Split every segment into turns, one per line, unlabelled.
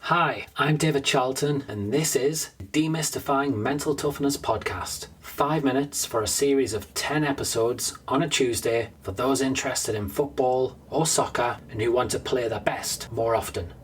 Hi, I'm David Charlton, and this is Demystifying Mental Toughness podcast. 5 minutes for a series of 10 episodes on a Tuesday for those interested in football or soccer and who want to play their best more often.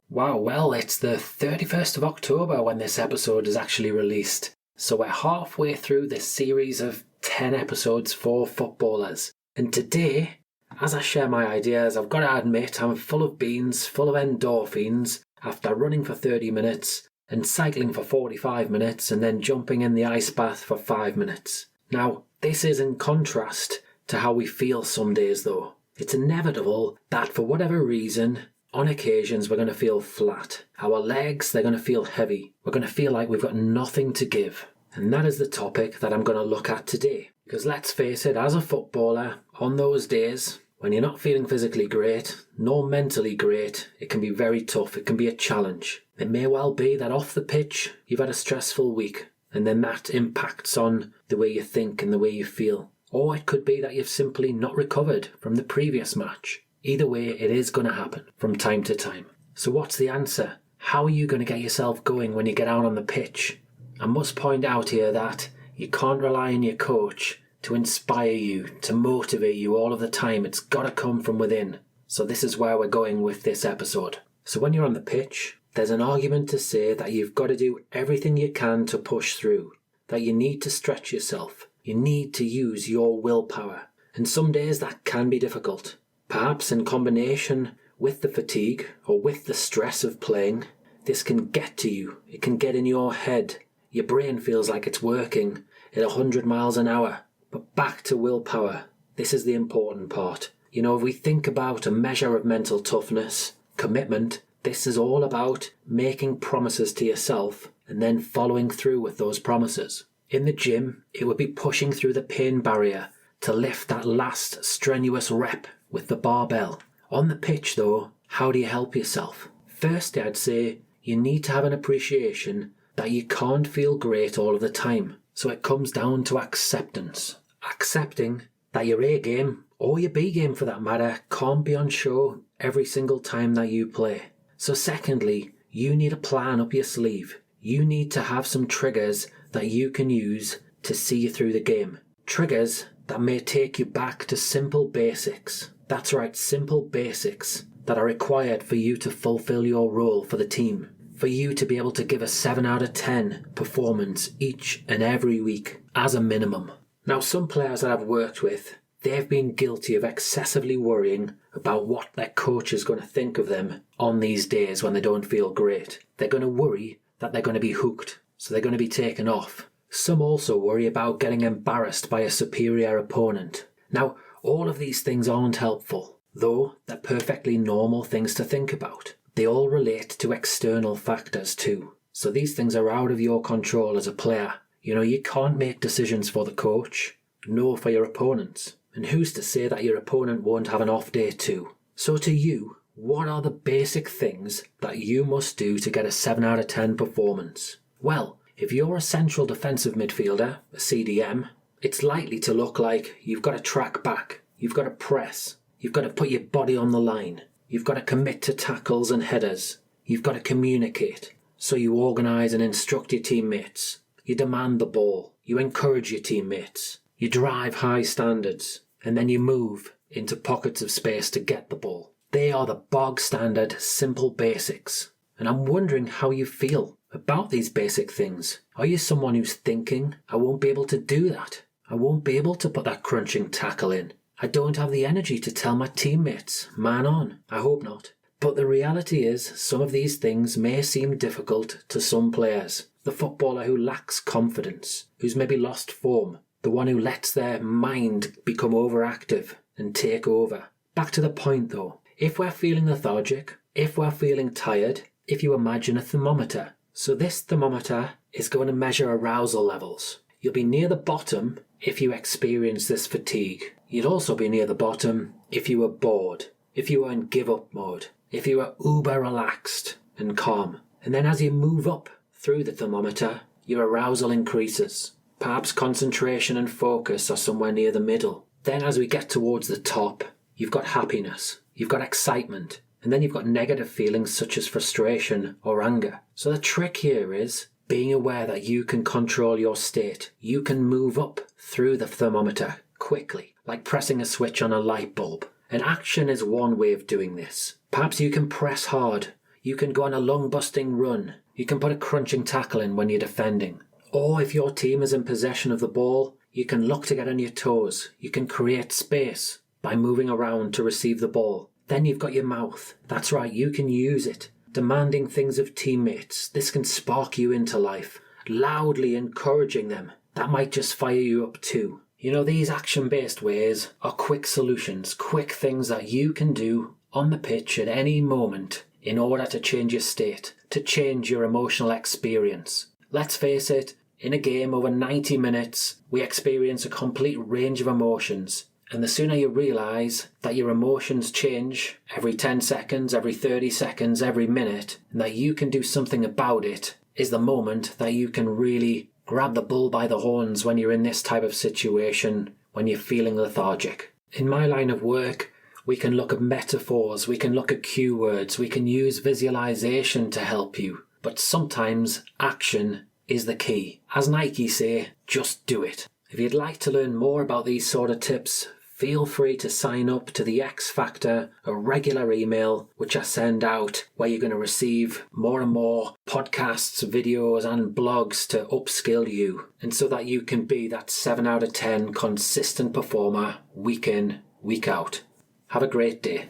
Wow, well, it's the 31st of October when this episode is actually released. So we're halfway through this series of 10 episodes for footballers. And today, as I share my ideas, I've got to admit I'm full of beans, full of endorphins after running for 30 minutes and cycling for 45 minutes and then jumping in the ice bath for 5 minutes. Now, this is in contrast to how we feel some days though. It's inevitable that for whatever reason, on occasions we're going to feel flat. Our legs, they're going to feel heavy. We're going to feel like we've got nothing to give. And that is the topic that I'm going to look at today. Because let's face it, as a footballer, on those days when you're not feeling physically great, nor mentally great, it can be very tough. It can be a challenge. It may well be that off the pitch, you've had a stressful week, and then that impacts on the way you think and the way you feel. Or it could be that you've simply not recovered from the previous match. Either way, it is going to happen from time to time. So what's the answer? How are you going to get yourself going when you get out on the pitch? I must point out here that you can't rely on your coach to inspire you, to motivate you all of the time. It's got to come from within. So this is where we're going with this episode. So when you're on the pitch, there's an argument to say that you've got to do everything you can to push through, that you need to stretch yourself. You need to use your willpower. And some days that can be difficult. Perhaps in combination with the fatigue or with the stress of playing, this can get to you. It can get in your head. Your brain feels like it's working at 100 miles an hour. But back to willpower. This is the important part. You know, if we think about a measure of mental toughness, commitment, this is all about making promises to yourself and then following through with those promises. In the gym, it would be pushing through the pain barrier to lift that last strenuous rep with the barbell. On the pitch though, how do you help yourself? Firstly, I'd say you need to have an appreciation that you can't feel great all of the time. So it comes down to acceptance. Accepting that your A game, or your B game for that matter, can't be on show every single time that you play. So secondly, you need a plan up your sleeve. You need to have some triggers that you can use to see you through the game. Triggers that may take you back to simple basics. That's right, simple basics that are required for you to fulfill your role for the team. For you to be able to give a 7 out of 10 performance each and every week as a minimum. Now, some players that I've worked with, they've been guilty of excessively worrying about what their coach is going to think of them on these days when they don't feel great. They're going to worry that they're going to be hooked, so they're going to be taken off. Some also worry about getting embarrassed by a superior opponent. Now, all of these things aren't helpful, though they're perfectly normal things to think about. They all relate to external factors too. So these things are out of your control as a player. You know, you can't make decisions for the coach, nor for your opponents. And who's to say that your opponent won't have an off day too? So to you, what are the basic things that you must do to get a 7 out of 10 performance? Well, if you're a central defensive midfielder, a CDM, it's likely to look like you've got to track back, you've got to press, you've got to put your body on the line. You've got to commit to tackles and headers. You've got to communicate. So you organise and instruct your teammates. You demand the ball. You encourage your teammates. You drive high standards. And then you move into pockets of space to get the ball. They are the bog standard, simple basics. And I'm wondering how you feel about these basic things. Are you someone who's thinking, I won't be able to do that. I won't be able to put that crunching tackle in. I don't have the energy to tell my teammates, man on. I hope not. But the reality is, some of these things may seem difficult to some players. The footballer who lacks confidence, who's maybe lost form, the one who lets their mind become overactive and take over. Back to the point though, if we're feeling lethargic, if we're feeling tired, if you imagine a thermometer. So this thermometer is going to measure arousal levels. You'll be near the bottom if you experience this fatigue. You'd also be near the bottom if you were bored, if you were in give-up mode, if you were uber relaxed and calm. And then as you move up through the thermometer, your arousal increases. Perhaps concentration and focus are somewhere near the middle. Then as we get towards the top, you've got happiness, you've got excitement, and then you've got negative feelings such as frustration or anger. So the trick here is being aware that you can control your state. You can move up through the thermometer quickly, like pressing a switch on a light bulb. And action is one way of doing this. Perhaps you can press hard. You can go on a lung-busting run. You can put a crunching tackle in when you're defending. Or if your team is in possession of the ball, you can look to get on your toes. You can create space by moving around to receive the ball. Then you've got your mouth. That's right, you can use it. Demanding things of teammates. This can spark you into life. Loudly encouraging them. That might just fire you up too. You know, these action-based ways are quick solutions, quick things that you can do on the pitch at any moment in order to change your state, to change your emotional experience. Let's face it, in a game over 90 minutes, we experience a complete range of emotions. And the sooner you realise that your emotions change every 10 seconds, every 30 seconds, every minute, and that you can do something about it, is the moment that you can really grab the bull by the horns when you're in this type of situation, when you're feeling lethargic. In my line of work, we can look at metaphors, we can look at cue words, we can use visualization to help you. But sometimes action is the key. As Nike say, just do it. If you'd like to learn more about these sort of tips, feel free to sign up to the X Factor, a regular email which I send out, where you're going to receive more and more podcasts, videos and blogs to upskill you, and so that you can be that 7 out of 10 consistent performer week in, week out. Have a great day.